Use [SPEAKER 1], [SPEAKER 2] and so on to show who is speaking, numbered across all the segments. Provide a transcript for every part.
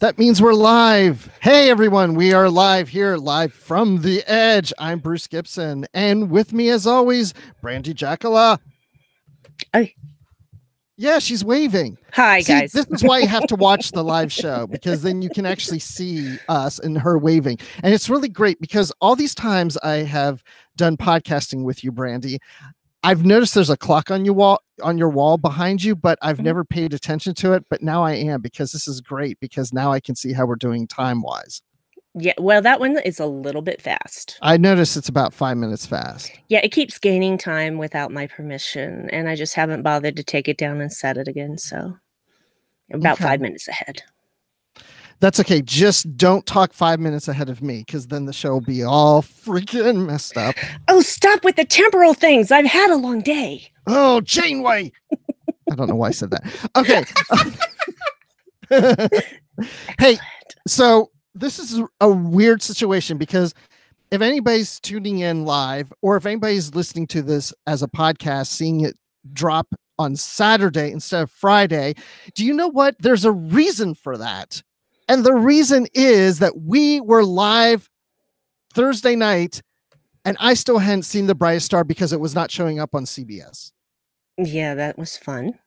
[SPEAKER 1] That means we're live. Hey, everyone. We are live here, live from the edge. I'm Bruce Gibson. And with me, as always, Brandi Jackala.
[SPEAKER 2] Hey.
[SPEAKER 1] Yeah, she's waving.
[SPEAKER 2] Hi,
[SPEAKER 1] See,
[SPEAKER 2] guys.
[SPEAKER 1] This is why you have to watch the live show, because then you can actually see us and her waving. And it's really great because all these times I have done podcasting with you, Brandi, I've noticed there's a clock on your wall behind you, but I've never paid attention to it. But now I am, because this is great, because now I can see how we're doing time wise.
[SPEAKER 2] Yeah, well, that one is a little bit fast.
[SPEAKER 1] I noticed it's about 5 minutes fast.
[SPEAKER 2] Yeah, it keeps gaining time without my permission, and I just haven't bothered to take it down and set it again. So about 5 minutes ahead.
[SPEAKER 1] That's okay. Just don't talk 5 minutes ahead of me, because then the show will be all freaking messed up.
[SPEAKER 2] Oh, stop with the temporal things. I've had a long day.
[SPEAKER 1] Oh, Janeway. I don't know why I said that. Okay. Hey, so this is a weird situation, because if anybody's tuning in live, or if anybody's listening to this as a podcast, seeing it drop on Saturday instead of Friday, do you know what? There's a reason for that. And the reason is that we were live Thursday night, and I still hadn't seen the Brightest Star because it was not showing up on CBS.
[SPEAKER 2] Yeah, that was fun.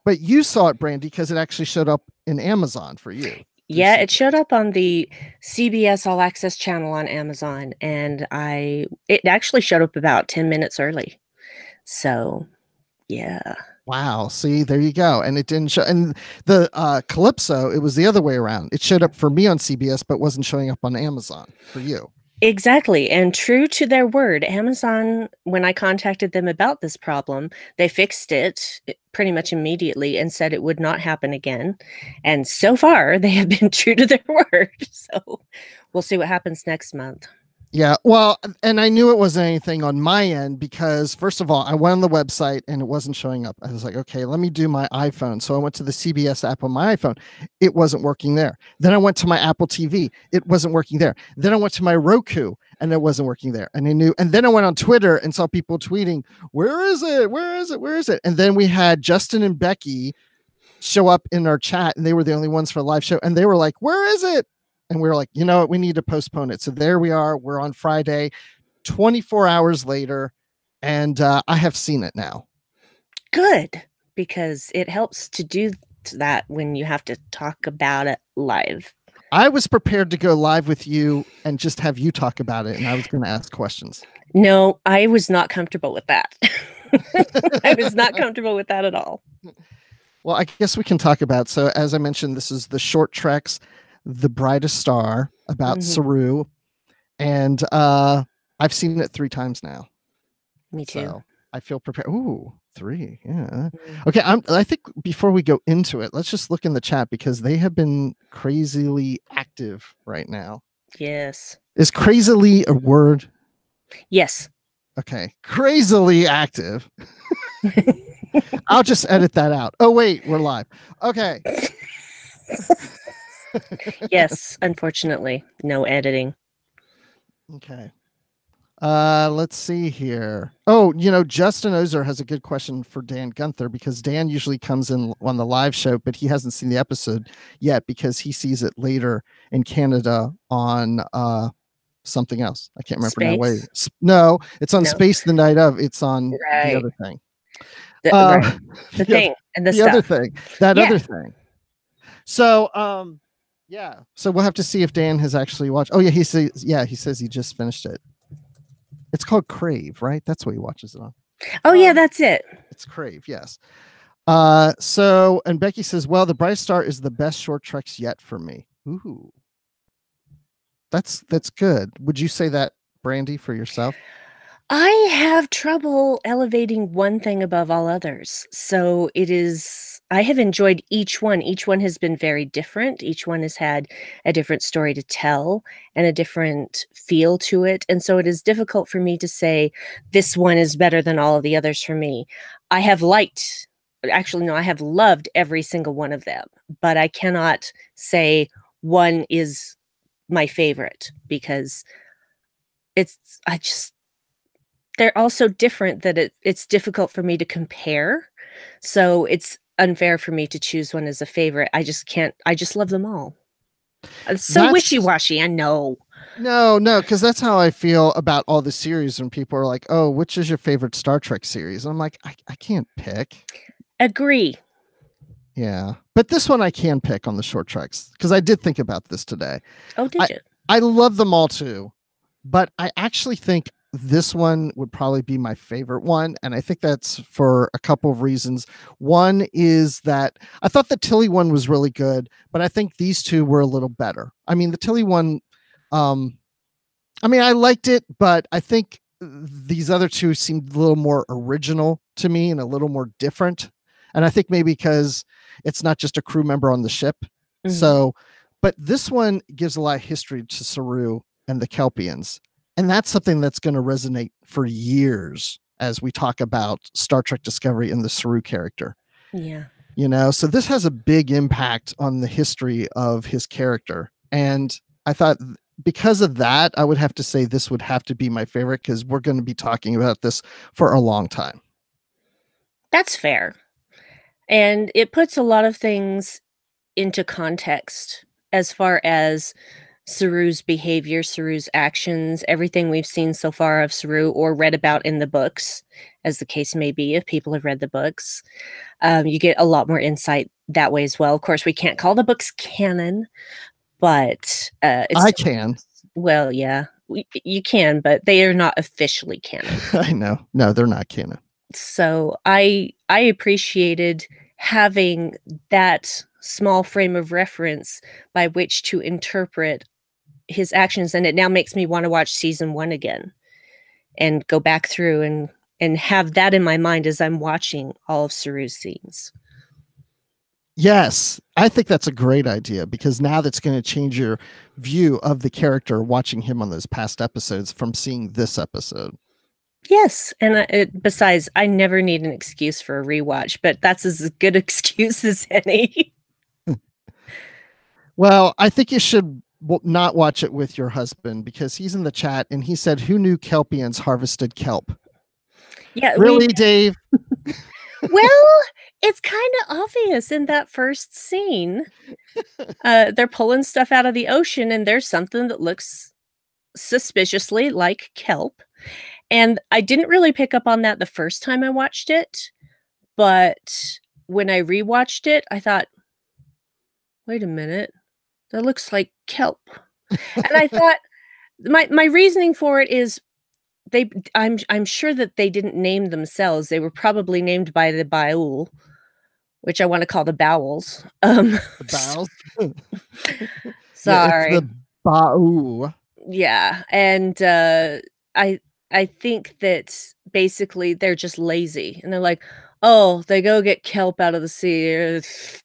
[SPEAKER 1] But you saw it, Brandi, because it actually showed up in Amazon for you.
[SPEAKER 2] Yeah, it showed up on the CBS All Access channel on Amazon, and it actually showed up about 10 minutes early. So, yeah.
[SPEAKER 1] Wow. See, there you go. And it didn't show. And the Calypso, it was the other way around. It showed up for me on CBS, but wasn't showing up on Amazon for you.
[SPEAKER 2] Exactly. And true to their word, Amazon, when I contacted them about this problem, they fixed it pretty much immediately and said it would not happen again. And so far, they have been true to their word. So we'll see what happens next month.
[SPEAKER 1] Yeah, well, and I knew it wasn't anything on my end, because first of all, I went on the website and it wasn't showing up. I was like, okay, let me do my iPhone. So I went to the CBS app on my iPhone. It wasn't working there. Then I went to my Apple TV. It wasn't working there. Then I went to my Roku and it wasn't working there. And then I went on Twitter and saw people tweeting, where is it? Where is it? Where is it? And then we had Justin and Becky show up in our chat, and they were the only ones for a live show. And they were like, where is it? And we were like, you know what, we need to postpone it. So there we are. We're on Friday, 24 hours later, and I have seen it now.
[SPEAKER 2] Good, because it helps to do that when you have to talk about it live.
[SPEAKER 1] I was prepared to go live with you and just have you talk about it, and I was going to ask questions.
[SPEAKER 2] No, I was not comfortable with that. I was not comfortable with that at all.
[SPEAKER 1] Well, I guess we can talk about, so as I mentioned, this is the short treks, The Brightest Star, about Saru, and I've seen it 3 times now.
[SPEAKER 2] Me too.
[SPEAKER 1] So I feel prepared. Ooh, 3. Yeah. Okay. I think before we go into it, let's just look in the chat, because they have been crazily active right now.
[SPEAKER 2] Yes.
[SPEAKER 1] Is crazily a word?
[SPEAKER 2] Yes.
[SPEAKER 1] Okay. Crazily active. I'll just edit that out. Oh, wait, we're live. Okay.
[SPEAKER 2] Yes, unfortunately, no editing.
[SPEAKER 1] Okay. Let's see here. Oh, Justin Ozer has a good question for Dan Gunther, because Dan usually comes in on the live show, but he hasn't seen the episode yet because he sees it later in Canada on something else. I can't remember now. Wait, no, it's on Space the night of. It's on the other thing.
[SPEAKER 2] The thing and the stuff.
[SPEAKER 1] Other thing. Other thing. So, yeah. So we'll have to see if Dan has actually watched. Oh yeah, he says he just finished it. It's called Crave, right? That's what he watches it on.
[SPEAKER 2] Oh yeah, that's it.
[SPEAKER 1] It's Crave, yes. So, and Becky says, well, The Brightest Star is the best short treks yet for me. Ooh. That's good. Would you say that, Brandi, for yourself?
[SPEAKER 2] I have trouble elevating one thing above all others. So I have enjoyed each one. Each one has been very different. Each one has had a different story to tell and a different feel to it. And so it is difficult for me to say this one is better than all of the others for me. I have loved every single one of them, but I cannot say one is my favorite, because they're all so different that it's difficult for me to compare. So it's unfair for me to choose one as a favorite. I just love them all. So
[SPEAKER 1] That's
[SPEAKER 2] wishy-washy, I know.
[SPEAKER 1] no, because that's how I feel about all the series when people are like, "Oh, which is your favorite Star Trek series?" And I'm like, I can't pick.
[SPEAKER 2] Agree.
[SPEAKER 1] Yeah, but this one I can pick on the short treks because I did think about this today.
[SPEAKER 2] Oh,
[SPEAKER 1] I
[SPEAKER 2] did you?
[SPEAKER 1] I love them all too, but I actually think this one would probably be my favorite one, and I think that's for a couple of reasons. One is that I thought the Tilly one was really good, but I think these two were a little better. I mean, the Tilly one, um, I mean, I liked it, but I think these other two seemed a little more original to me and a little more different. And I think maybe because it's not just a crew member on the ship.
[SPEAKER 2] Mhm.
[SPEAKER 1] So, but this one gives a lot of history to Saru and the Kelpians. And that's something that's going to resonate for years as we talk about Star Trek Discovery and the Saru character.
[SPEAKER 2] Yeah.
[SPEAKER 1] So this has a big impact on the history of his character. And I thought because of that, I would have to say this would have to be my favorite because we're going to be talking about this for a long time.
[SPEAKER 2] That's fair. And it puts a lot of things into context as far as Saru's behavior, Saru's actions, everything we've seen so far of Saru or read about in the books, as the case may be, if people have read the books. You get a lot more insight that way as well. Of course, we can't call the books canon, but it's
[SPEAKER 1] I
[SPEAKER 2] still,
[SPEAKER 1] can.
[SPEAKER 2] well, yeah, you can, but they are not officially canon.
[SPEAKER 1] I know. No, they're not canon.
[SPEAKER 2] So I appreciated having that small frame of reference by which to interpret his actions, and it now makes me want to watch season 1 again and go back through and have that in my mind as I'm watching all of Saru's scenes.
[SPEAKER 1] Yes, I think that's a great idea because now that's going to change your view of the character watching him on those past episodes from seeing this episode.
[SPEAKER 2] Yes, and besides, I never need an excuse for a rewatch, but that's as good excuse as any.
[SPEAKER 1] Well, I think you should not watch it with your husband because he's in the chat and he said, "Who knew Kelp Ians harvested kelp?"
[SPEAKER 2] Yeah,
[SPEAKER 1] Really, Dave?
[SPEAKER 2] well, it's kind of obvious in that first scene. They're pulling stuff out of the ocean, and there's something that looks suspiciously like kelp. And I didn't really pick up on that the first time I watched it, but when I rewatched it, I thought, wait a minute, that looks like kelp. And I thought my reasoning for it is I'm sure that they didn't name themselves. They were probably named by the Baul, which I want to call the bowels.
[SPEAKER 1] The bowels? Yeah, it's
[SPEAKER 2] Sorry.
[SPEAKER 1] the Ba'u.
[SPEAKER 2] Yeah, and I I think that basically they're just lazy, and they're like, "Oh, they go get kelp out of the sea,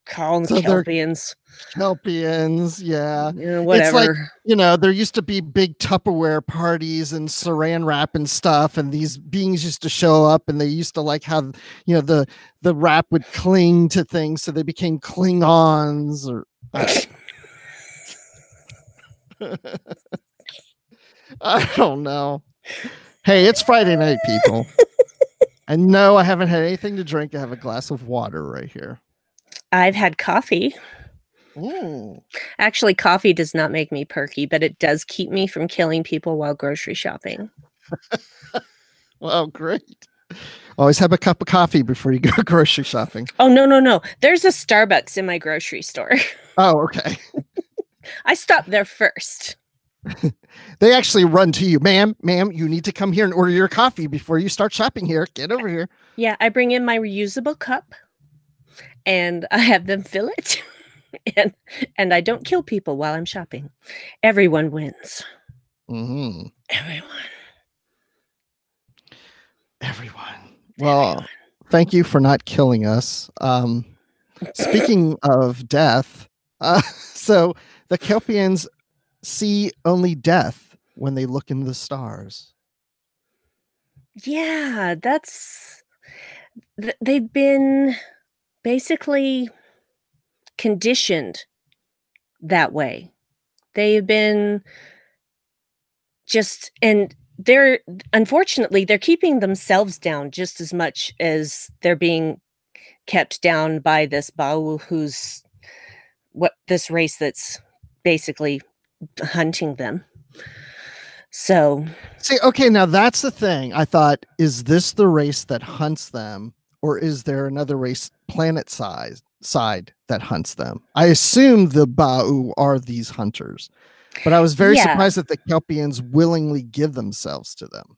[SPEAKER 2] call them
[SPEAKER 1] So they're
[SPEAKER 2] kelpians,
[SPEAKER 1] Kelpians, yeah. It's like,
[SPEAKER 2] whatever."
[SPEAKER 1] there used to be big Tupperware parties and saran wrap and stuff, and these beings used to show up and they used to like have, the wrap would cling to things, so they became Klingons or I don't know. Hey, it's Friday night, people. And no, I haven't had anything to drink. I have a glass of water right here.
[SPEAKER 2] I've had coffee.
[SPEAKER 1] Ooh.
[SPEAKER 2] Actually, coffee does not make me perky, but it does keep me from killing people while grocery shopping.
[SPEAKER 1] Well, great. Always have a cup of coffee before you go grocery shopping.
[SPEAKER 2] Oh, no. There's a Starbucks in my grocery store.
[SPEAKER 1] Oh, okay.
[SPEAKER 2] I stopped there first.
[SPEAKER 1] They actually run to you, ma'am, you need to come here and order your coffee before you start shopping here. Get over here.
[SPEAKER 2] Yeah, I bring in my reusable cup and I have them fill it. and I don't kill people while I'm shopping. Everyone wins.
[SPEAKER 1] Mm-hmm. Everyone. Well, thank you for not killing us. Speaking of death, so the Kelpians see only death when they look into the stars.
[SPEAKER 2] Yeah, they've been basically conditioned that way. They've been and unfortunately they're keeping themselves down just as much as they're being kept down by this Baul, who's this race that's basically hunting them. So,
[SPEAKER 1] See, okay, now that's the thing. I thought, is this the race that hunts them, or is there another race, planet side that hunts them? I assume the Ba'u are these hunters, but I was very
[SPEAKER 2] yeah,
[SPEAKER 1] surprised that the Kelpians willingly give themselves to them.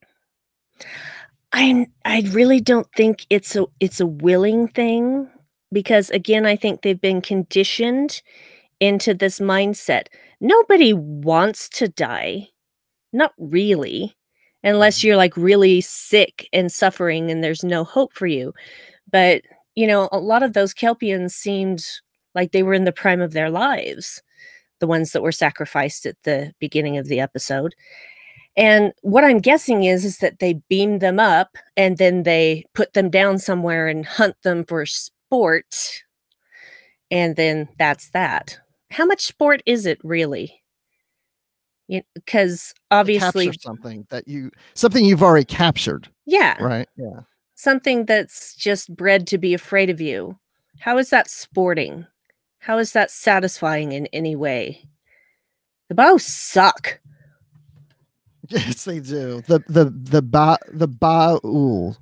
[SPEAKER 2] I really don't think it's a willing thing because again, I think they've been conditioned into this mindset. Nobody wants to die. Not really, unless
[SPEAKER 1] Mhm.
[SPEAKER 2] you're, like, really sick and suffering and there's no hope for you. But, a lot of those Kelpians seemed like they were in the prime of their lives, the ones that were sacrificed at the beginning of the episode. And what I'm guessing is that they beam them up and then they put them down somewhere and hunt them for sport, and then that's that. How much sport is it really? Because
[SPEAKER 1] To capture
[SPEAKER 2] obviously
[SPEAKER 1] something you've already captured,
[SPEAKER 2] yeah.
[SPEAKER 1] right? Yeah.
[SPEAKER 2] Something that's just bred to be afraid of you. How is that sporting? How is that satisfying in any way? The bows suck.
[SPEAKER 1] Yes, they do. The Ba'ul,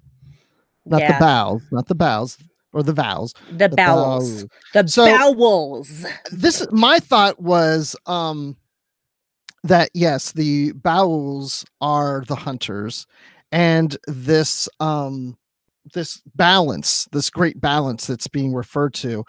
[SPEAKER 1] not the
[SPEAKER 2] Yeah,
[SPEAKER 1] bows, not the bows or the vows,
[SPEAKER 2] the
[SPEAKER 1] the
[SPEAKER 2] bowels.
[SPEAKER 1] Ba'ul.
[SPEAKER 2] The
[SPEAKER 1] So
[SPEAKER 2] bowels.
[SPEAKER 1] this my thought was that yes, the Bowels are the hunters, and this balance, this great balance that's being referred to,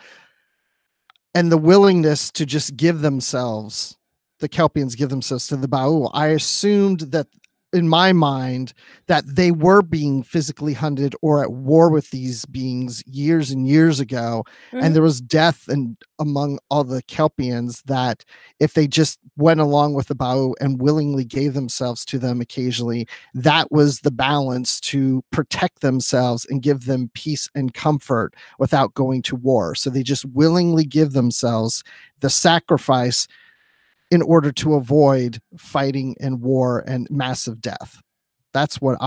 [SPEAKER 1] and the willingness to just give themselves, the Kelpians give themselves to the Baul. I assumed that in my mind that they were being physically hunted or at war with these beings years and years ago, and
[SPEAKER 2] Mhm.
[SPEAKER 1] there was death and among all the Kelpians, that if they just went along with the Baul and willingly gave themselves to them occasionally, that was the balance to protect themselves and give them peace and comfort without going to war. So they just willingly give themselves the sacrifice in order to avoid fighting and war and massive death. That's what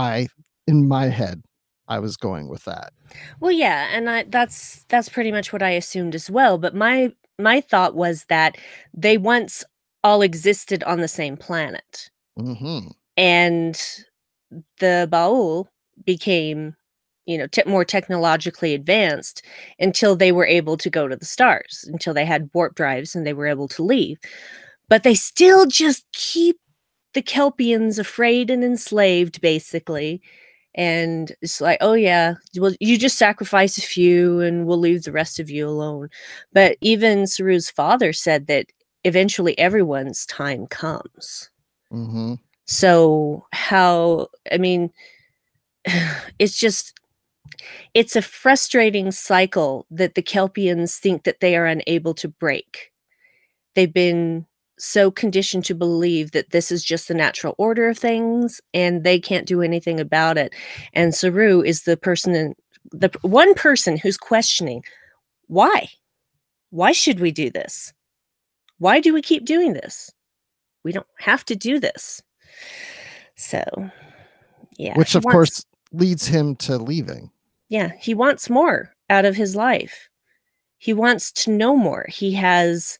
[SPEAKER 1] in my head, I was going with that.
[SPEAKER 2] Well, yeah, and that's pretty much what I assumed as well, but my thought was that they once all existed on the same planet,
[SPEAKER 1] Hmm.
[SPEAKER 2] and the Baul became, more technologically advanced until they were able to go to the stars, until they had warp drives and they were able to leave. But they still just keep the Kelpians afraid and enslaved, basically. And it's like, oh, yeah, well, you just sacrifice a few and we'll leave the rest of you alone. But even Saru's father said that eventually everyone's time comes.
[SPEAKER 1] Hmm.
[SPEAKER 2] So, I mean, it's just it's a frustrating cycle that the Kelpians think that they are unable to break. They've been so conditioned to believe that this is just the natural order of things and they can't do anything about it. And Saru is the one person who's questioning, why? Why should we do this? Why do we keep doing this? We don't have to do this. So, yeah,
[SPEAKER 1] Which, of course, leads him to leaving.
[SPEAKER 2] he wants more out of his life. He wants to know more. He has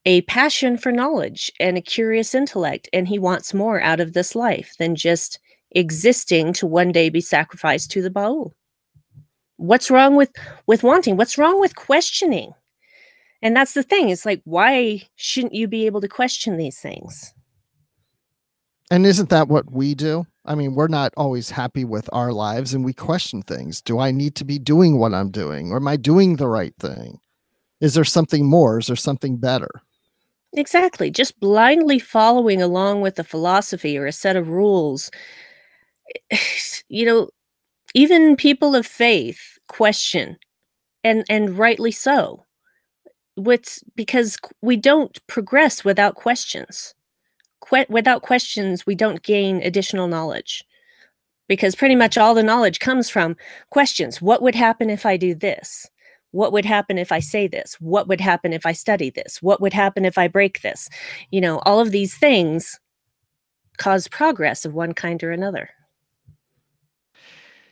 [SPEAKER 2] a passion for knowledge and a curious intellect, and he wants more out of this life than just existing to one day be sacrificed to the Baul. What's wrong with wanting? What's wrong with questioning? And that's the thing. It's like, why shouldn't you be able to question these things?
[SPEAKER 1] And isn't that what we do? I mean, we're not always happy with our lives and we question things. Do I need to be doing what I'm doing? Or am I doing the right thing? Is there something more? Is there something better?
[SPEAKER 2] Exactly. Just blindly following along with a philosophy or a set of rules. you know, Even people of faith question, and rightly so. What's because we don't progress without questions. Without questions, we don't gain additional knowledge because pretty much all the knowledge comes from questions. What would happen if I do this? What would happen if I say this? What would happen if I study this? What would happen if I break this? All of these things cause progress of one kind or another.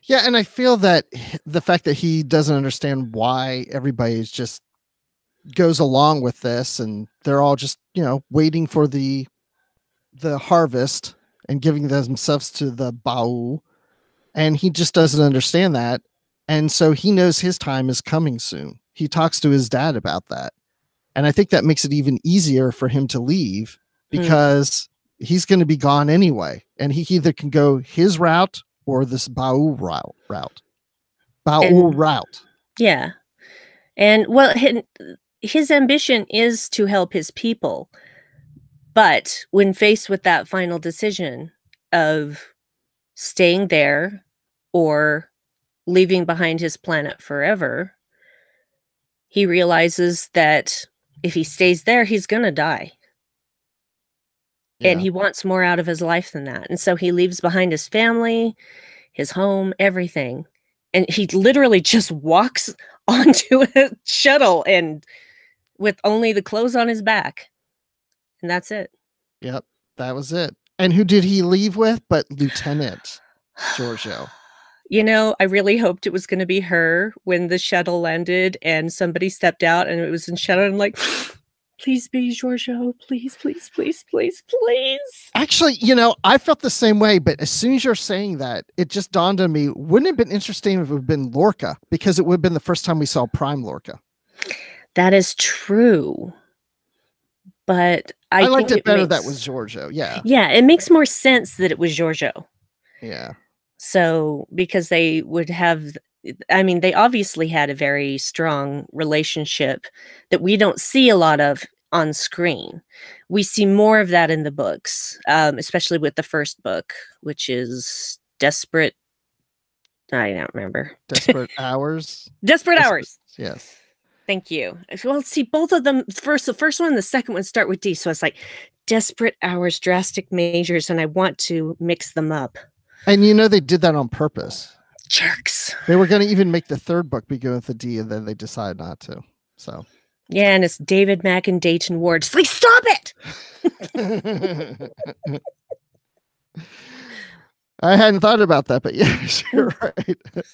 [SPEAKER 1] Yeah, and I feel that the fact that he doesn't understand why everybody is just goes along with this, and they're all just, waiting for the harvest and giving themselves to the Ba'u. And he just doesn't understand that. And so he knows his time is coming soon. He talks to his dad about that. And I think that makes it even easier for him to leave because he's going to be gone anyway. And he either can go his route or this Ba'u route. Ba'u route.
[SPEAKER 2] Yeah. And well, his ambition is to help his people. But when faced with that final decision of staying there or leaving behind his planet forever, he realizes that if he stays there, he's going to die. Yeah. And he wants more out of his life than that. And so he leaves behind his family, his home, everything. And he literally just walks onto a shuttle and with only the clothes on his back. And that's it.
[SPEAKER 1] Yep, that was it. And who did he leave with but Lieutenant Giorgio?
[SPEAKER 2] I really hoped it was going to be her when the shuttle landed and somebody stepped out and it was in shadow. I'm like, please be Giorgio. Please, please, please, please, please.
[SPEAKER 1] Actually, I felt the same way, but as soon as you're saying that, it just dawned on me, wouldn't it have been interesting if it would have been Lorca? Because it would have been the first time we saw Prime Lorca.
[SPEAKER 2] That is true. But I
[SPEAKER 1] liked it better that was Giorgio. Yeah.
[SPEAKER 2] Yeah, it makes more sense that it was Giorgio.
[SPEAKER 1] Yeah.
[SPEAKER 2] So, because they would have, they obviously had a very strong relationship that we don't see a lot of on screen. We see more of that in the books, especially with the first book, which is Desperate. I don't remember.
[SPEAKER 1] Desperate Hours?
[SPEAKER 2] Desperate Hours.
[SPEAKER 1] Yes.
[SPEAKER 2] Thank you. Well, see, both of them, the first one and the second one start with D. So it's like Desperate Hours, Drastic Measures, and I want to mix them up.
[SPEAKER 1] And they did that on purpose.
[SPEAKER 2] Jerks.
[SPEAKER 1] They were going to even make the third book begin with a D, and then they decided not to. So.
[SPEAKER 2] Yeah, and it's David Mack and Dayton Ward. Just like, stop it!
[SPEAKER 1] I hadn't thought about that, but yeah, you're right.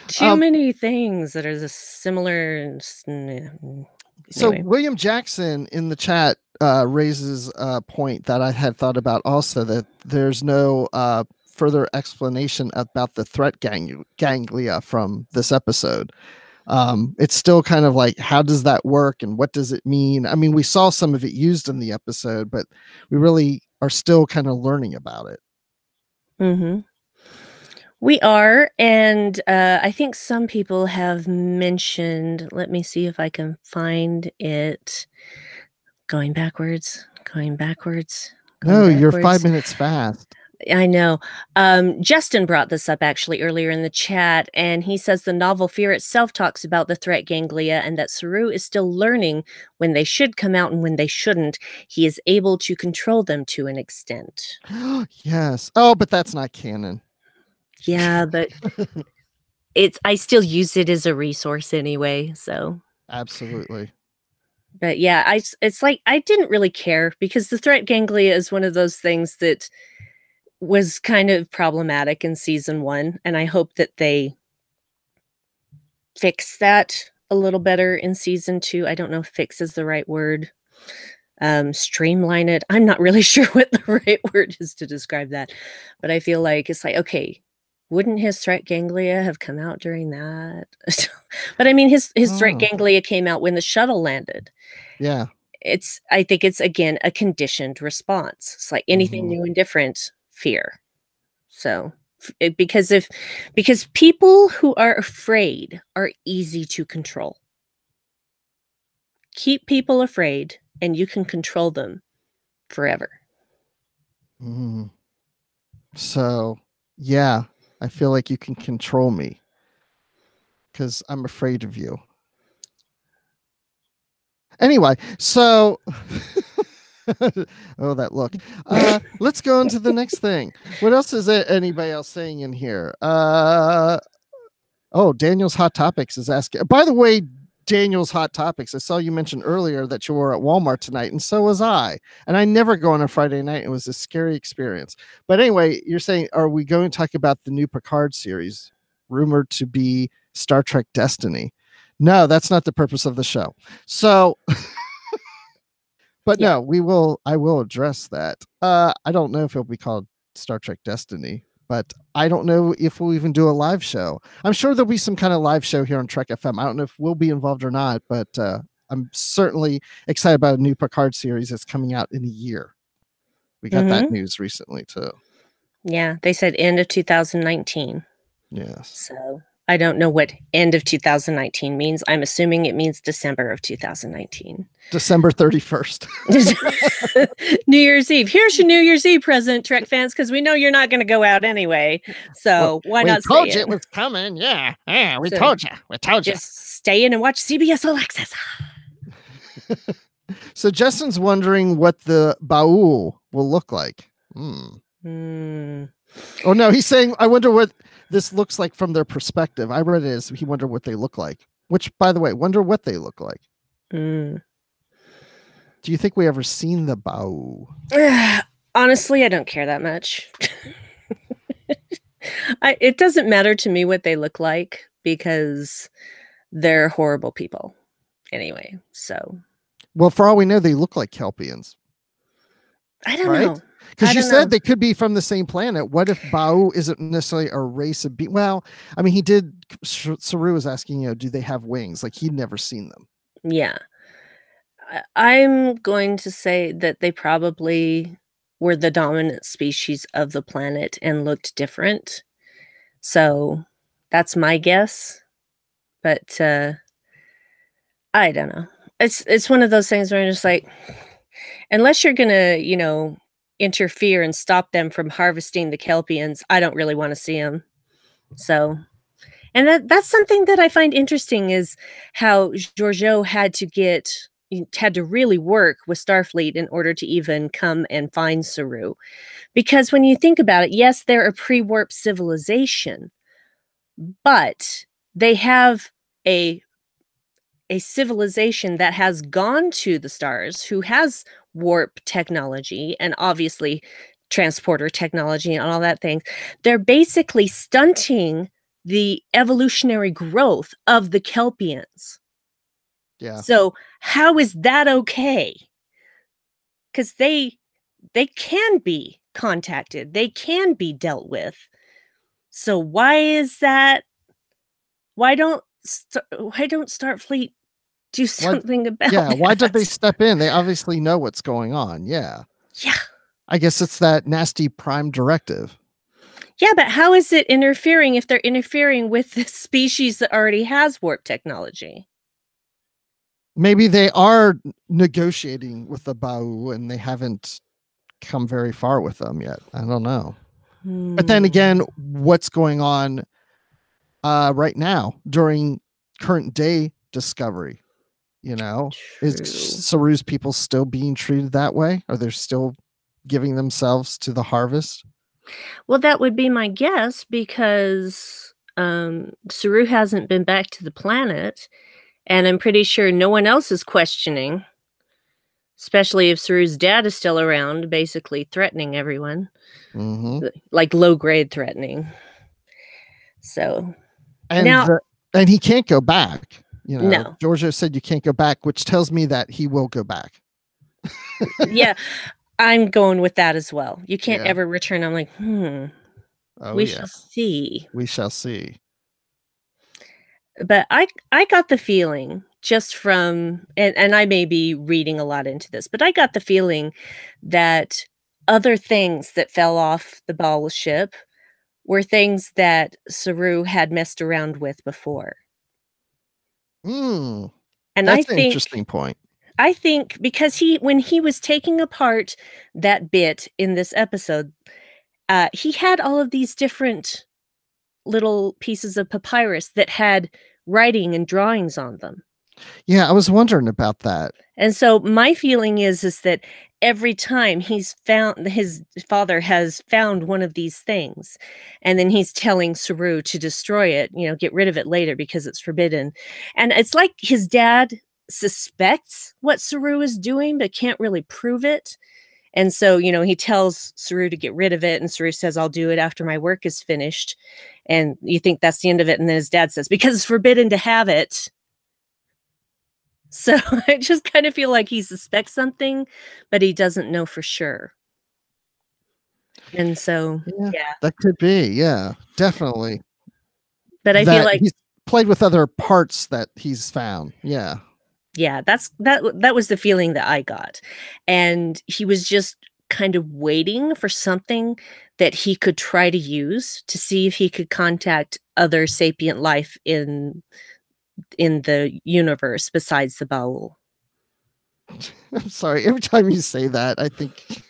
[SPEAKER 2] Too many things that are similar. Anyway.
[SPEAKER 1] So William Jackson in the chat raises a point that I had thought about also, that there's no further explanation about the threat ganglia from this episode. It's still kind of like, how does that work and what does it mean? I mean, we saw some of it used in the episode, but we really are still kind of learning about it.
[SPEAKER 2] Mm-hmm. We are, and I think some people have mentioned, let me see if I can find it, going backwards.
[SPEAKER 1] No, you're 5 minutes fast.
[SPEAKER 2] I know. Justin brought this up actually earlier in the chat, and he says the novel Fear itself talks about the threat ganglia and that Saru is still learning when they should come out and when they shouldn't. He is able to control them to an extent.
[SPEAKER 1] Yes. Oh, but that's not canon.
[SPEAKER 2] Yeah, but I still use it as a resource anyway, so.
[SPEAKER 1] Absolutely.
[SPEAKER 2] But yeah, it's like, I didn't really care because the threat ganglia is one of those things that was kind of problematic in season 1, and I hope that they fix that a little better in season 2. I don't know if fix is the right word. Streamline it. I'm not really sure what the right word is to describe that, but I feel like it's like, okay, wouldn't his threat ganglia have come out during that? But I mean, his threat ganglia came out when the shuttle landed.
[SPEAKER 1] Yeah.
[SPEAKER 2] I think it's, again, a conditioned response. It's like anything new and different, fear. So, because people who are afraid are easy to control. Keep people afraid and you can control them forever.
[SPEAKER 1] So, yeah, I feel like you can control me because I'm afraid of you. Anyway, so oh, that look. Let's go into the next thing. What else is anybody else saying in here? Oh, Daniel's Hot Topics is asking. By the way, Daniel's Hot Topics, I saw you mention earlier that you were at Walmart tonight, and so was I. And I never go on a Friday night. It was a scary experience. But anyway, you're saying, are we going to talk about the new Picard series, rumored to be Star Trek Destiny? No, that's not the purpose of the show. So, but
[SPEAKER 2] Yeah.
[SPEAKER 1] no, I will address that. I don't know if it'll be called Star Trek Destiny, but I don't know if we'll even do a live show. I'm sure there'll be some kind of live show here on Trek FM. I don't know if we'll be involved or not, but I'm certainly excited about a new Picard series that's coming out in a year. We got that news recently too.
[SPEAKER 2] Yeah, they said end of 2019.
[SPEAKER 1] Yes.
[SPEAKER 2] So I don't know what end of 2019 means. I'm assuming it means December of 2019.
[SPEAKER 1] December 31st.
[SPEAKER 2] New Year's Eve. Here's your New Year's Eve present, Trek fans, because we know you're not going to go out anyway. So why not stay in?
[SPEAKER 1] We told you it was coming. Yeah. Yeah, we told you. We told you.
[SPEAKER 2] Just stay in and watch CBS All Access.
[SPEAKER 1] So Justin's wondering what the Baul will look like. Oh no, he's saying, I wonder what this looks like from their perspective. I read it as he wondered what they look like, which, by the way, wonder what they look like. Do you think we ever seen the Baul?
[SPEAKER 2] Honestly, I don't care that much. It doesn't matter to me what they look like because they're horrible people anyway. So,
[SPEAKER 1] well, for all we know, they look like Kelp Ians.
[SPEAKER 2] I don't know.
[SPEAKER 1] Because you said they could be from the same planet. What if Baul isn't necessarily a race of beings? Well, I mean, Saru was asking, do they have wings? Like he'd never seen them.
[SPEAKER 2] Yeah. I'm going to say that they probably were the dominant species of the planet and looked different. So that's my guess. But I don't know. It's one of those things where I'm just like, unless you're going to, interfere and stop them from harvesting the Kelp Ians, I don't really want to see them. So, and that's something that I find interesting is how Georgiou had to really work with Starfleet in order to even come and find Saru. Because when you think about it, yes, they're a pre-warp civilization, but they have a civilization that has gone to the stars, who has warp technology and obviously transporter technology and all that things. They're basically stunting the evolutionary growth of the Kelp Ians.
[SPEAKER 1] Yeah.
[SPEAKER 2] So how is that okay? Because they can be contacted, they can be dealt with. So why is that? Why don't Starfleet do something about that?
[SPEAKER 1] Why did they step in? They obviously know what's going on. Yeah. I guess it's that nasty prime directive.
[SPEAKER 2] Yeah, but how is it interfering if they're interfering with the species that already has warp technology?
[SPEAKER 1] Maybe they are negotiating with the Baul and they haven't come very far with them yet. I don't know. But then again, what's going on right now during current day discovery? Is Saru's people still being treated that way? Are they still giving themselves to the harvest?
[SPEAKER 2] Well, that would be my guess because Saru hasn't been back to the planet, and I'm pretty sure no one else is questioning, especially if Saru's dad is still around, basically threatening everyone, like low-grade threatening. So,
[SPEAKER 1] and he can't go back.
[SPEAKER 2] No.
[SPEAKER 1] Georgiou said you can't go back, which tells me that he will go back.
[SPEAKER 2] Yeah, I'm going with that as well. You can't ever return. I'm like, we shall see.
[SPEAKER 1] We shall see.
[SPEAKER 2] But I got the feeling just from, and I may be reading a lot into this, but I got the feeling that other things that fell off the Baul ship were things that Saru had messed around with before.
[SPEAKER 1] And that's an interesting point.
[SPEAKER 2] I think because when he was taking apart that bit in this episode, he had all of these different little pieces of papyrus that had writing and drawings on them.
[SPEAKER 1] Yeah, I was wondering about that.
[SPEAKER 2] And so my feeling is that every time his father has found one of these things, and then he's telling Saru to destroy it, get rid of it later because it's forbidden. And it's like his dad suspects what Saru is doing, but can't really prove it. And so, he tells Saru to get rid of it, and Saru says, I'll do it after my work is finished. And you think that's the end of it. And then his dad says, because it's forbidden to have it. So I just kind of feel like he suspects something, but he doesn't know for sure. And so,
[SPEAKER 1] Yeah,
[SPEAKER 2] yeah.
[SPEAKER 1] that could be. Yeah, definitely.
[SPEAKER 2] But I feel
[SPEAKER 1] That
[SPEAKER 2] like,
[SPEAKER 1] he's played with other parts that he's found. Yeah.
[SPEAKER 2] yeah, that was the feeling that I got. And he was just kind of waiting for something that he could try to use to see if he could contact other sapient life in the universe besides the Baul.
[SPEAKER 1] I'm sorry. Every time you say that, I think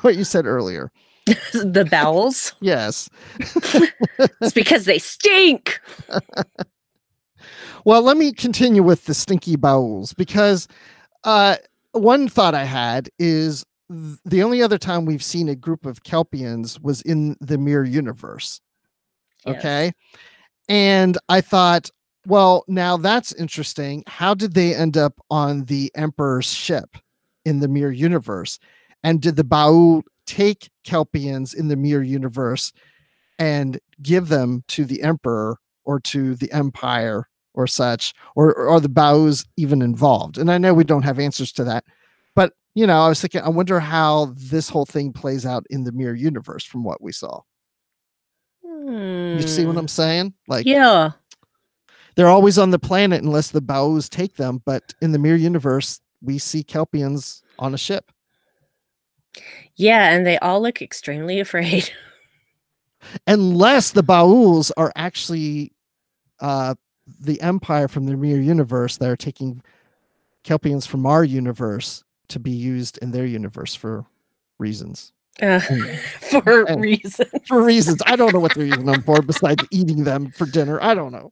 [SPEAKER 1] what you said earlier.
[SPEAKER 2] The bowels.
[SPEAKER 1] Yes.
[SPEAKER 2] It's because they stink.
[SPEAKER 1] Well, let me continue with the stinky bowels because one thought I had is the only other time we've seen a group of Kelpians was in the Mirror Universe.
[SPEAKER 2] Yes.
[SPEAKER 1] Okay. And I thought, well, now that's interesting. How did they end up on the Emperor's ship in the Mirror Universe? And did the Baul take Kelpians in the Mirror Universe and give them to the Emperor or to the Empire or such? Or are the Baus even involved? And I know we don't have answers to that. But, I was thinking, I wonder how this whole thing plays out in the Mirror Universe from what we saw. You see what I'm saying? Like,
[SPEAKER 2] Yeah.
[SPEAKER 1] they're always on the planet unless the Baus take them. But in the Mirror Universe, we see Kelpians on a ship.
[SPEAKER 2] Yeah, and they all look extremely afraid.
[SPEAKER 1] Unless the Bauls are actually the Empire from the Mirror Universe that are taking Kelpians from our universe to be used in their universe for reasons.
[SPEAKER 2] For
[SPEAKER 1] And
[SPEAKER 2] reasons.
[SPEAKER 1] for reasons. I don't know what they're using them for besides eating them for dinner. I don't know.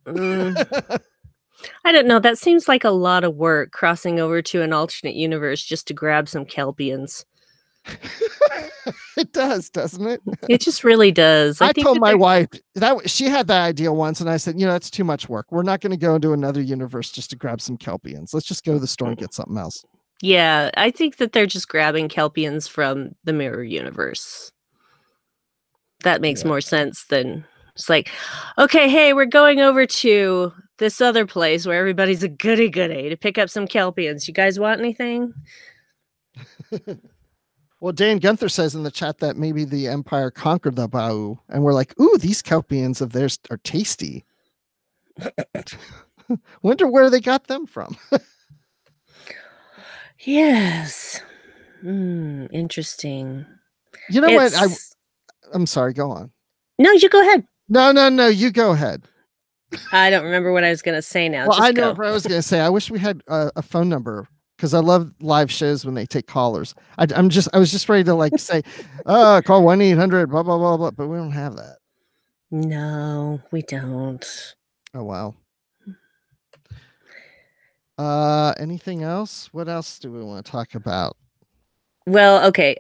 [SPEAKER 2] I don't know. That seems like a lot of work crossing over to an alternate universe just to grab some Kelpians.
[SPEAKER 1] It does, doesn't it?
[SPEAKER 2] It just really does.
[SPEAKER 1] I
[SPEAKER 2] think
[SPEAKER 1] told
[SPEAKER 2] that
[SPEAKER 1] my
[SPEAKER 2] they're-
[SPEAKER 1] wife that she had that idea once, and I said, that's too much work. We're not going to go into another universe just to grab some Kelpians. Let's just go to the store and get something else.
[SPEAKER 2] Yeah, I think that they're just grabbing Kelpians from the Mirror Universe. That makes more sense than it's like, okay, hey, we're going over to this other place where everybody's a goody goody to pick up some Kelpians. You guys want anything?
[SPEAKER 1] Well, Dan Gunther says in the chat that maybe the Empire conquered the Bau, and we're like, ooh, these Kelpians of theirs are tasty. Wonder where they got them from.
[SPEAKER 2] Yes. Interesting.
[SPEAKER 1] You know what? I'm sorry, go on.
[SPEAKER 2] No, you go ahead.
[SPEAKER 1] No, you go ahead.
[SPEAKER 2] I don't remember what I was going to say now.
[SPEAKER 1] Well,
[SPEAKER 2] Just
[SPEAKER 1] I know
[SPEAKER 2] go.
[SPEAKER 1] what I was going to say. I wish we had a phone number because I love live shows when they take callers. I was just ready to like say, call 1-800 blah blah blah blah, but we don't have that.
[SPEAKER 2] No, we don't.
[SPEAKER 1] Oh wow. Anything else? What else do we want to talk about?
[SPEAKER 2] Well, okay.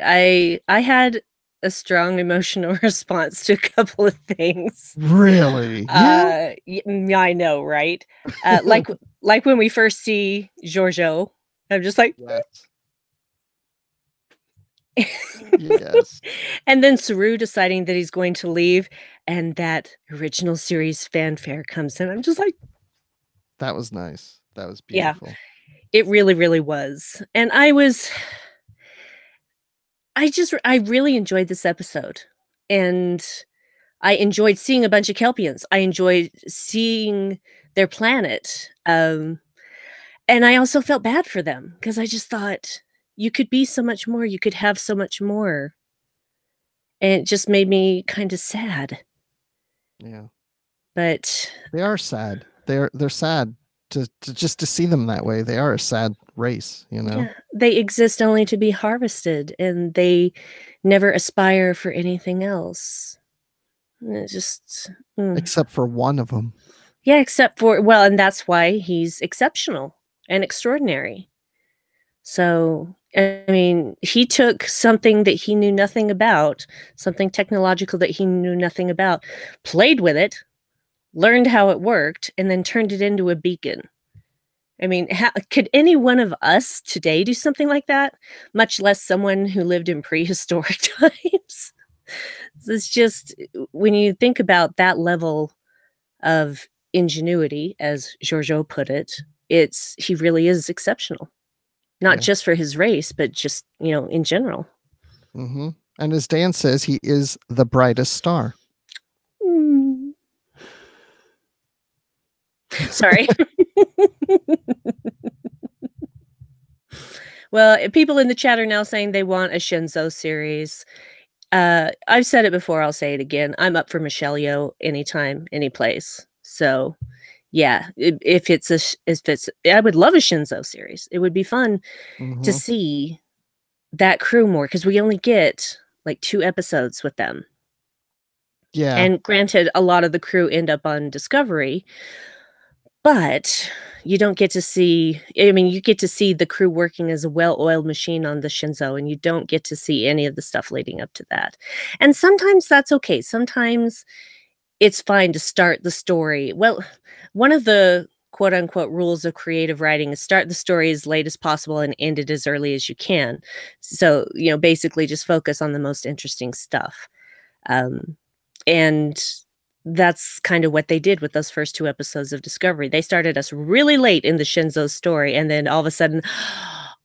[SPEAKER 2] I had a strong emotional response to a couple of things.
[SPEAKER 1] Really? Yeah.
[SPEAKER 2] I know, right? Like when we first see Giorgio, I'm just like,
[SPEAKER 1] yes.
[SPEAKER 2] And then Saru deciding that he's going to leave, and that original series fanfare comes in. I'm just like,
[SPEAKER 1] that was nice. That was beautiful.
[SPEAKER 2] Yeah, it really, really was. And I really enjoyed this episode. And I enjoyed seeing a bunch of Kelpians. I enjoyed seeing their planet. And I also felt bad for them because I just thought you could be so much more. You could have so much more. And it just made me kind of sad.
[SPEAKER 1] Yeah.
[SPEAKER 2] But
[SPEAKER 1] they are sad. They're sad to just to see them that way. They are a sad race,
[SPEAKER 2] Yeah, they exist only to be harvested, and they never aspire for anything else. It's just
[SPEAKER 1] except for one of them.
[SPEAKER 2] Yeah, except for and that's why he's exceptional and extraordinary. So, I mean, he took something that he knew nothing about, something technological that he knew nothing about, played with it, learned how it worked, and then turned it into a beacon. I mean, could any one of us today do something like that? Much less someone who lived in prehistoric times. It's just, when you think about that level of ingenuity, as Giorgio put it, he really is exceptional. Not
[SPEAKER 1] Yeah.
[SPEAKER 2] just for his race, but just, in general.
[SPEAKER 1] Mm-hmm. And as Dan says, he is the brightest star.
[SPEAKER 2] Mm. Sorry. Well, people in the chat are now saying they want a Shinzo series. I've said it before, I'll say it again. I'm up for Michelle Yeoh anytime, any place. So, yeah, if it's I would love a Shinzo series. It would be fun to see that crew more, because we only get like 2 episodes with them.
[SPEAKER 1] Yeah.
[SPEAKER 2] And granted, a lot of the crew end up on Discovery, but you don't get to see, you get to see the crew working as a well-oiled machine on the Shinzo, and you don't get to see any of the stuff leading up to that. And sometimes that's okay. Sometimes it's fine to start the story. Well, one of the quote-unquote rules of creative writing is start the story as late as possible and end it as early as you can. So, basically just focus on the most interesting stuff. And that's kind of what they did with those first 2 episodes of Discovery. They started us really late in the Shinzo story, and then all of a sudden,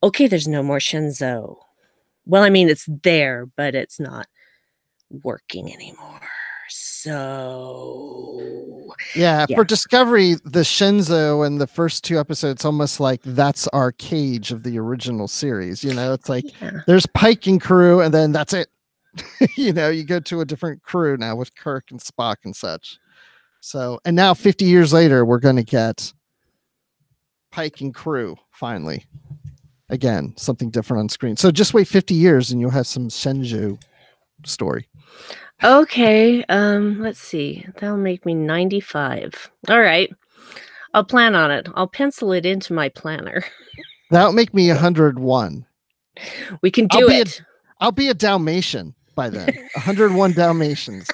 [SPEAKER 2] okay, there's no more Shinzo. Well, it's there, but it's not working anymore. So
[SPEAKER 1] yeah, for Discovery, the Shinzo and the first 2 episodes, almost like that's our cage of the original series. It's like there's Pike and crew, and then that's it. You go to a different crew now with Kirk and Spock and such. So, and now 50 years later, we're going to get Pike and crew finally. Again, something different on screen. So just wait 50 years and you'll have some Senju story.
[SPEAKER 2] Okay, let's see. That'll make me 95. All right. I'll plan on it. I'll pencil it into my planner.
[SPEAKER 1] That'll make me 101.
[SPEAKER 2] We can do it.
[SPEAKER 1] I'll be a Dalmatian by then. 101 Dalmatians.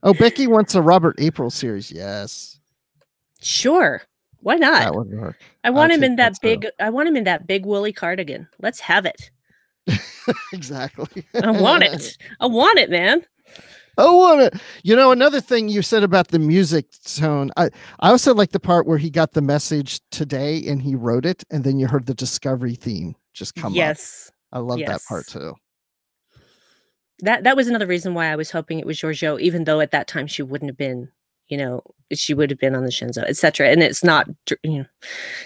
[SPEAKER 1] Oh, Becky wants a Robert April series. Yes.
[SPEAKER 2] Sure. Why not?
[SPEAKER 1] That would work.
[SPEAKER 2] I want him in that big woolly cardigan. Let's have it.
[SPEAKER 1] Exactly.
[SPEAKER 2] I want it. I want it, man.
[SPEAKER 1] I want it. Another thing you said about the music tone, I also like the part where he got the message today and he wrote it, and then you heard the Discovery theme just come up. I love that part too.
[SPEAKER 2] That was another reason why I was hoping it was Giorgio, even though at that time she wouldn't have been, she would have been on the Shinzo, etc. And it's not,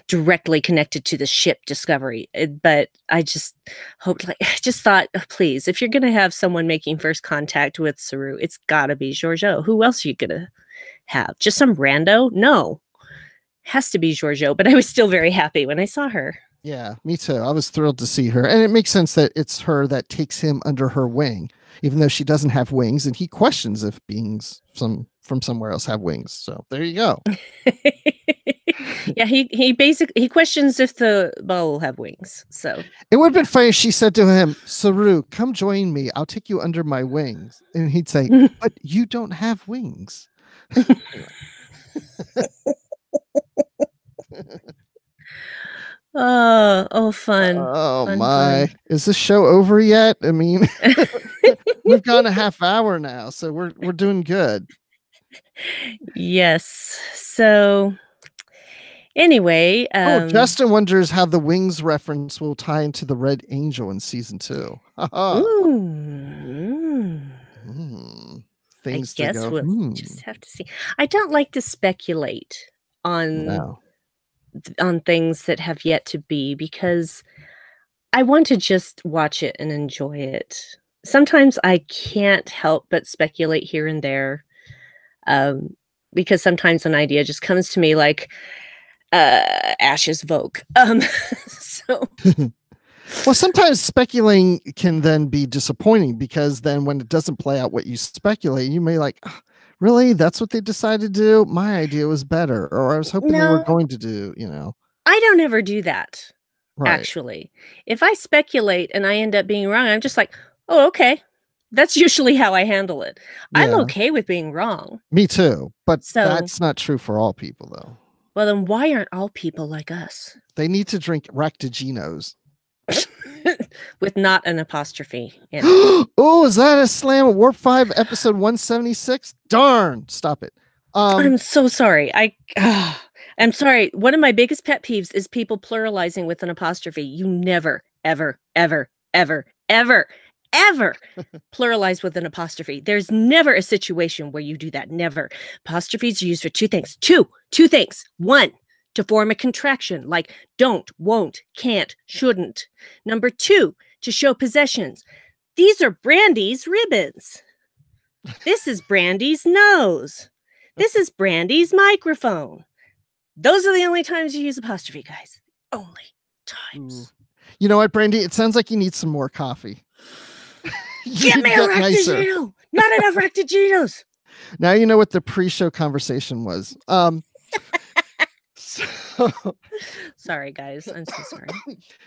[SPEAKER 2] directly connected to the ship Discovery. But I just hoped, I just thought, oh, please, if you're going to have someone making first contact with Saru, it's got to be Giorgio. Who else are you going to have? Just some rando? No. Has to be Giorgio. But I was still very happy when I saw her.
[SPEAKER 1] Yeah, me too. I was thrilled to see her. And it makes sense that it's her that takes him under her wing, even though she doesn't have wings. And he questions if beings from somewhere else have wings. So there you go.
[SPEAKER 2] Yeah, he questions if the ball will have wings. So
[SPEAKER 1] it would have been funny if she said to him, Saru, come join me. I'll take you under my wings. And he'd say, but you don't have wings.
[SPEAKER 2] Oh, fun.
[SPEAKER 1] Oh,
[SPEAKER 2] fun,
[SPEAKER 1] my.
[SPEAKER 2] Fun.
[SPEAKER 1] Is this show over yet? We've gone a half hour now, so we're doing good.
[SPEAKER 2] Yes. So anyway,
[SPEAKER 1] Justin wonders how the wings reference will tie into the Red Angel in season 2. Things
[SPEAKER 2] I guess we'll just have to see. I don't like to speculate on things that have yet to be, because I want to just watch it and enjoy it. Sometimes I can't help but speculate here and there, because sometimes an idea just comes to me like Ash's Vogue. So
[SPEAKER 1] well, sometimes speculating can then be disappointing, because then when it doesn't play out what you speculate, you may like, oh, really? That's what they decided to do? My idea was better, or I was hoping they were going to do,
[SPEAKER 2] I don't ever do that. Right. Actually, if I speculate and I end up being wrong, I'm just like, oh, okay. That's usually how I handle it. Yeah. I'm okay with being wrong.
[SPEAKER 1] Me too. But that's not true for all people, though.
[SPEAKER 2] Well, then why aren't all people like us?
[SPEAKER 1] They need to drink Ractiginos.
[SPEAKER 2] With not an apostrophe in it.
[SPEAKER 1] Oh, is that a slam? Warp 5 episode 176? Darn. Stop it.
[SPEAKER 2] I'm so sorry. I'm sorry. One of my biggest pet peeves is people pluralizing with an apostrophe. You never, ever, ever, ever, ever, ever pluralize with an apostrophe. There's never a situation where you do that. Never. Apostrophes are used for two things. Two things. One, to form a contraction like don't, won't, can't, shouldn't. Number two, to show possessions. These are Brandi's ribbons. This is Brandi's nose. This is Brandi's microphone. Those are the only times you use apostrophe, guys. Only times.
[SPEAKER 1] You know what, Brandi? It sounds like you need some more coffee.
[SPEAKER 2] Get me a Rectigino. Not enough Rectiginos.
[SPEAKER 1] Now you know what the pre-show conversation was.
[SPEAKER 2] Sorry, guys. I'm so sorry.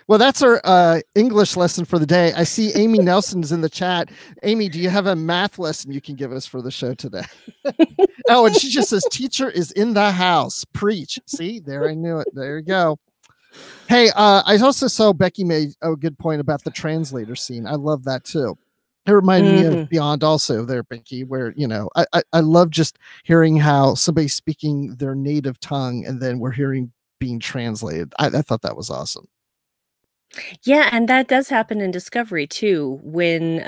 [SPEAKER 1] Well, that's our English lesson for the day. I see Amy Nelson's in the chat. Amy, do you have a math lesson you can give us for the show today? Oh, and she just says, teacher is in the house. Preach. See, there, I knew it. There you go. Hey, I also saw Becky made a good point about the translator scene. I love that too. It reminded me of Beyond also there, Becky, where, you know, I love just hearing how somebody's speaking their native tongue and then we're hearing being translated. I thought that was awesome.
[SPEAKER 2] Yeah, and that does happen in Discovery too, when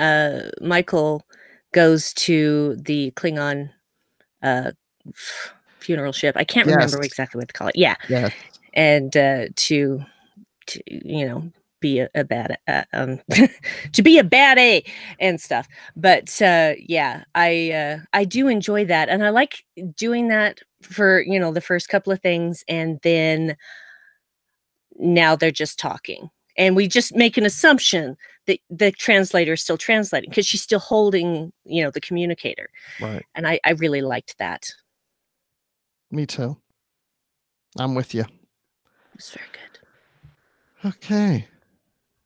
[SPEAKER 2] Michael goes to the Klingon funeral ship. I can't remember exactly what to call it. Yeah. And to you know, be a bad to be a bad A and stuff. But yeah, I do enjoy that, and I like doing that for, you know, the first couple of things, and then now they're just talking, and we just make an assumption that the translator is still translating because she's still holding, you know, the communicator.
[SPEAKER 1] Right.
[SPEAKER 2] And I really liked that.
[SPEAKER 1] Me too. I'm with you.
[SPEAKER 2] It was very good.
[SPEAKER 1] Okay.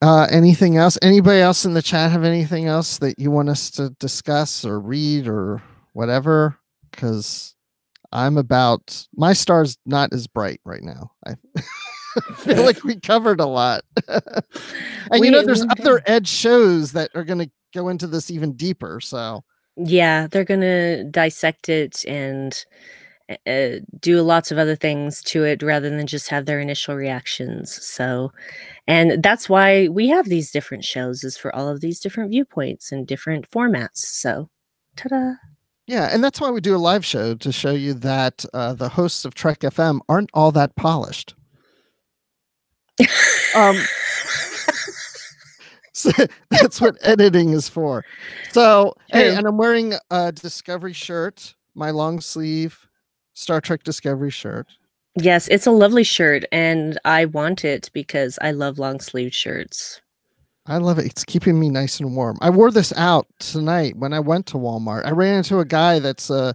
[SPEAKER 1] Anything else? Anybody else in the chat have anything else that you want us to discuss or read or whatever? Because my star's not as bright right now. I feel like we covered a lot. And you know, there's other Edge shows that are going to go into this even deeper. So
[SPEAKER 2] yeah, they're going to dissect it and do lots of other things to it rather than just have their initial reactions. So, and that's why we have these different shows, is for all of these different viewpoints and different formats. So, ta-da.
[SPEAKER 1] Yeah, and that's why we do a live show, to show you that the hosts of Trek FM aren't all that polished. So that's what editing is for. So, hey, and I'm wearing a Discovery shirt, my long sleeve Star Trek Discovery shirt.
[SPEAKER 2] Yes, it's a lovely shirt, and I want it because I love long sleeve shirts.
[SPEAKER 1] I love it. It's keeping me nice and warm. I wore this out tonight when I went to Walmart. I ran into a guy that's a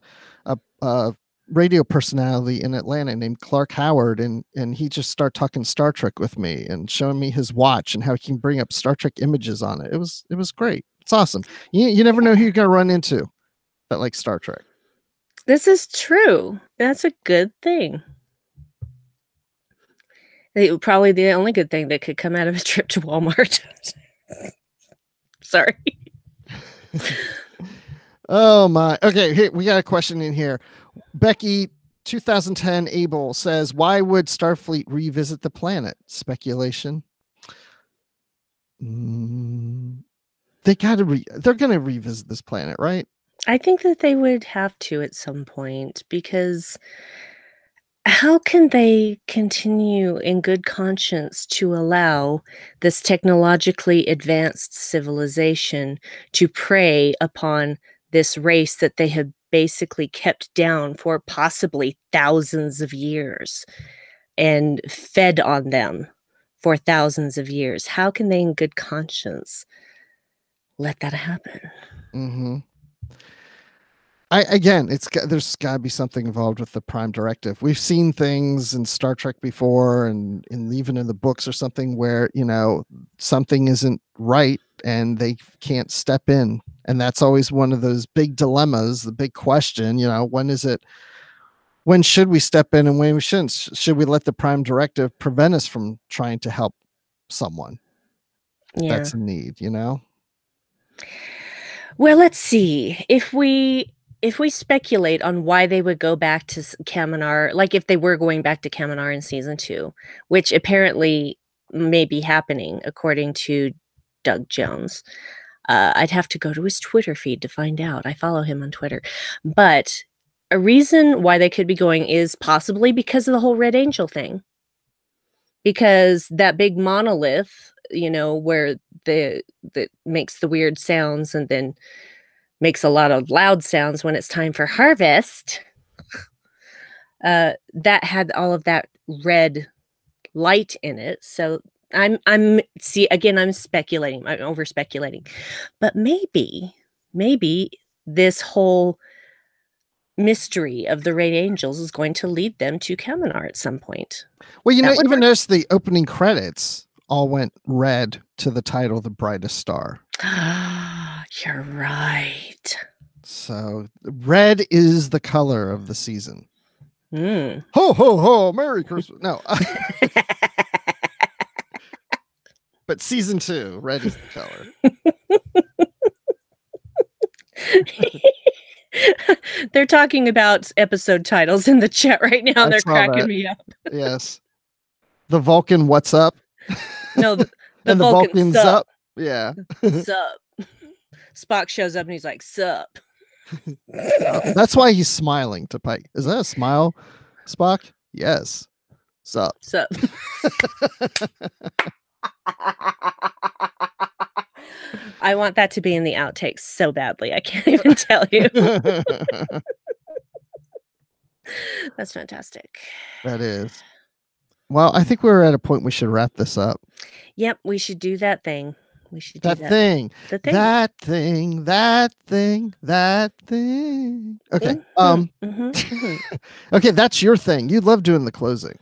[SPEAKER 1] radio personality in Atlanta named Clark Howard, and he just started talking Star Trek with me and showing me his watch and how he can bring up Star Trek images on it. It was great. It's awesome. You never know who you're gonna run into that like Star Trek.
[SPEAKER 2] This is true. That's a good thing. Probably the only good thing that could come out of a trip to Walmart. Sorry.
[SPEAKER 1] Oh my. Okay, here we got a question in here. Becky 2010 Abel says, why would Starfleet revisit the planet? Speculation. They're gonna revisit this planet, right?
[SPEAKER 2] I think that they would have to at some point, because how can they continue in good conscience to allow this technologically advanced civilization to prey upon this race that they have basically kept down for possibly thousands of years and fed on them for thousands of years? How can they in good conscience let that happen?
[SPEAKER 1] Mm-hmm. There's got to be something involved with the Prime Directive. We've seen things in Star Trek before, and even in the books or something, where, you know, something isn't right and they can't step in, and that's always one of those big dilemmas. The big question, you know, when should we step in and when we shouldn't? Should we let the Prime Directive prevent us from trying to help someone that's in need? You know.
[SPEAKER 2] Well, let's see. If we if we speculate on why they would go back to Kaminar, like if they were going back to Kaminar in season 2, which apparently may be happening according to Doug Jones. I'd have to go to his Twitter feed to find out. I follow him on Twitter. But a reason why they could be going is possibly because of the whole Red Angel thing. Because that big monolith, where that makes the weird sounds and then makes a lot of loud sounds when it's time for harvest, that had all of that red light in it. So I'm speculating. I'm over speculating, but maybe this whole mystery of the Red Angels is going to lead them to Kaminar at some point.
[SPEAKER 1] Well, even notice the opening credits all went red to the title, The Brightest Star.
[SPEAKER 2] You're right.
[SPEAKER 1] So red is the color of the season.
[SPEAKER 2] Mm.
[SPEAKER 1] Ho, ho, ho, Merry Christmas. No. But season 2, red is the color.
[SPEAKER 2] They're talking about episode titles in the chat right now. They're cracking me up.
[SPEAKER 1] Yes. The Vulcan, what's up?
[SPEAKER 2] No, the
[SPEAKER 1] Vulcan's up. Yeah.
[SPEAKER 2] Sup. Spock shows up and he's like, sup.
[SPEAKER 1] That's why he's smiling to Pike. Is that a smile, Spock? Yes. Sup.
[SPEAKER 2] Sup. I want that to be in the outtakes so badly. I can't even tell you. That's fantastic.
[SPEAKER 1] That is. Well, I think we're at a point we should wrap this up.
[SPEAKER 2] Yep, we should do that thing. We should do
[SPEAKER 1] that thing.
[SPEAKER 2] The thing.
[SPEAKER 1] That thing. That thing. That thing. Okay. Okay, that's your thing. You love doing the closing.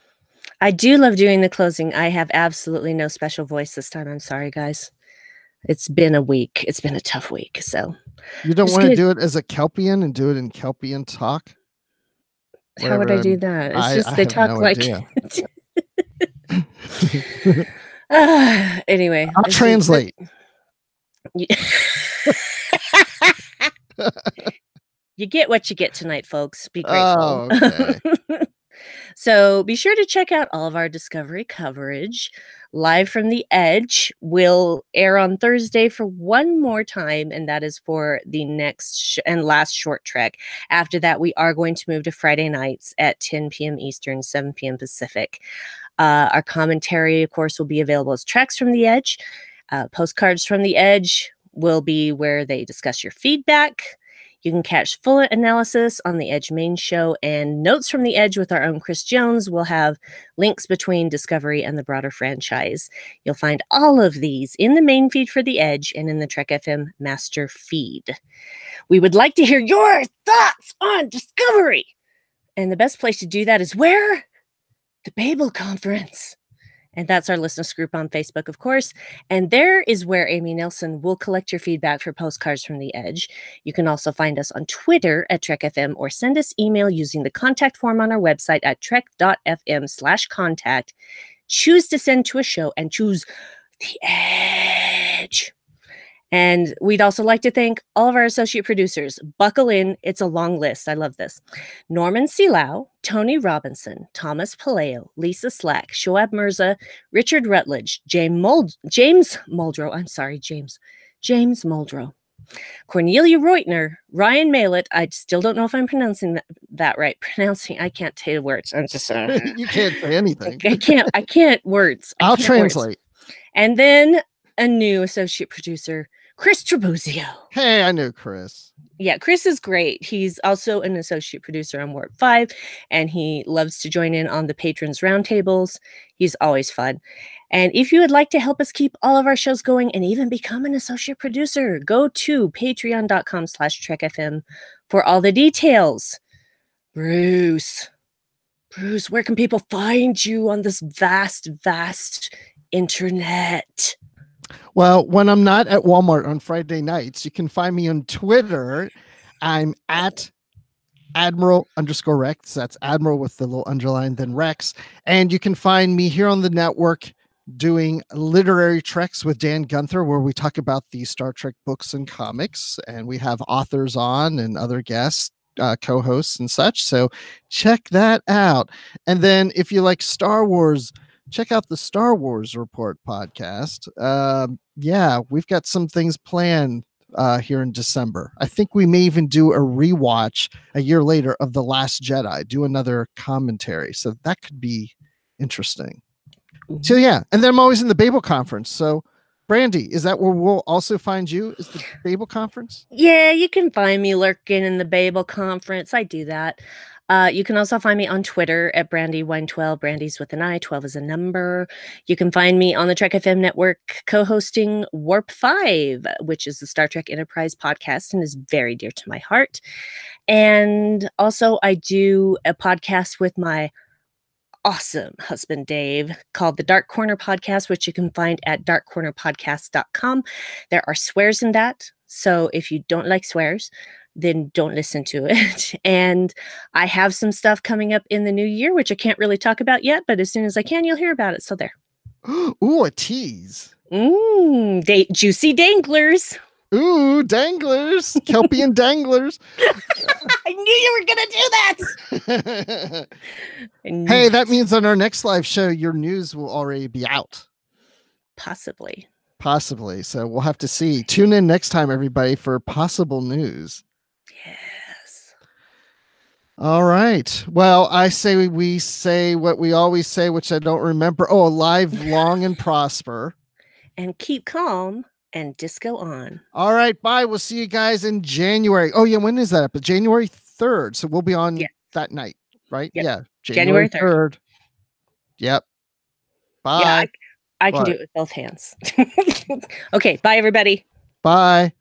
[SPEAKER 2] I do love doing the closing. I have absolutely no special voice this time. I'm sorry, guys. It's been a week. It's been a tough week. So
[SPEAKER 1] you don't want to do it as a Kelp Ian and do it in Kelp Ian talk?
[SPEAKER 2] How would I do that? It's just they talk like anyway,
[SPEAKER 1] I'll translate.
[SPEAKER 2] You get what you get tonight, folks. Be grateful.
[SPEAKER 1] Oh, okay.
[SPEAKER 2] So be sure to check out all of our Discovery coverage. Live from the Edge will air on Thursday for one more time, and that is for the next and last short trek. After that, we are going to move to Friday nights at 10 p.m. Eastern, 7 p.m. Pacific. Our commentary, of course, will be available as Treks from the Edge. Postcards from the Edge will be where they discuss your feedback. You can catch full analysis on the Edge main show, and Notes from the Edge with our own Chris Jones will have links between Discovery and the broader franchise. You'll find all of these in the main feed for the Edge and in the Trek FM master feed. We would like to hear your thoughts on Discovery. And the best place to do that is where? The Babel Conference. And that's our listeners group on Facebook, of course. And there is where Amy Nelson will collect your feedback for Postcards from the Edge. You can also find us on Twitter at TrekFM or send us email using the contact form on our website at trek.fm/contact. Choose to send to a show and choose the Edge. And we'd also like to thank all of our associate producers. Buckle in. It's a long list. I love this. Norman Selau, Tony Robinson, Thomas Paleo, Lisa Slack, Shoaib Mirza, Richard Rutledge, James Muldrow. James Muldrow. Cornelia Reutner, Ryan Malett. I still don't know if I'm pronouncing that right. I can't tell you words. I'm just
[SPEAKER 1] you can't say anything.
[SPEAKER 2] I can't words.
[SPEAKER 1] I'll translate.
[SPEAKER 2] And then a new associate producer, Chris Trabuzio.
[SPEAKER 1] Hey, I knew Chris.
[SPEAKER 2] Yeah, Chris is great. He's also an associate producer on Warp 5, and he loves to join in on the patrons roundtables. He's always fun. And if you would like to help us keep all of our shows going and even become an associate producer, go to patreon.com/trekfm for all the details. Bruce, where can people find you on this vast, vast internet?
[SPEAKER 1] Well, when I'm not at Walmart on Friday nights, you can find me on Twitter. I'm at Admiral_Rex. That's Admiral with the little underline, then Rex. And you can find me here on the network doing literary treks with Dan Gunther, where we talk about the Star Trek books and comics, and we have authors on and other guests, co-hosts and such. So check that out. And then if you like Star Wars, check out the Star Wars Report podcast. Yeah, we've got some things planned here in December. I think we may even do a rewatch a year later of The Last Jedi, do another commentary. So that could be interesting. So yeah, and then I'm always in the Babel conference. So Brandi, is that where we'll also find you? Is the Babel conference?
[SPEAKER 2] Yeah, you can find me lurking in the Babel conference. I do that. You can also find me on Twitter at BrandyWine12. Brandy's with an I, 12 is a number. You can find me on the Trek FM network co-hosting Warp 5, which is the Star Trek Enterprise podcast and is very dear to my heart. And also I do a podcast with my awesome husband Dave called the Dark Corner Podcast, which you can find at darkcornerpodcast.com. There are swears in that, so if you don't like swears, then don't listen to it. And I have some stuff coming up in the new year, which I can't really talk about yet, but as soon as I can, you'll hear about it. So there.
[SPEAKER 1] Ooh, a tease.
[SPEAKER 2] Juicy danglers.
[SPEAKER 1] Ooh, danglers. Kelpian danglers.
[SPEAKER 2] I knew you were going to do that.
[SPEAKER 1] Hey, that means on our next live show, your news will already be out.
[SPEAKER 2] Possibly.
[SPEAKER 1] So we'll have to see. Tune in next time, everybody, for possible news.
[SPEAKER 2] Yes.
[SPEAKER 1] All right. Well, I say we say what we always say, which I don't remember. Oh, alive, long, and prosper.
[SPEAKER 2] And keep calm and disco on.
[SPEAKER 1] All right. Bye. We'll see you guys in January. Oh, yeah. When is that? But January 3rd. So we'll be on that night, right?
[SPEAKER 2] Yep.
[SPEAKER 1] Yeah.
[SPEAKER 2] January 3rd.
[SPEAKER 1] Yep. Bye.
[SPEAKER 2] Yeah, I can do it with both hands. Okay. Bye, everybody.
[SPEAKER 1] Bye.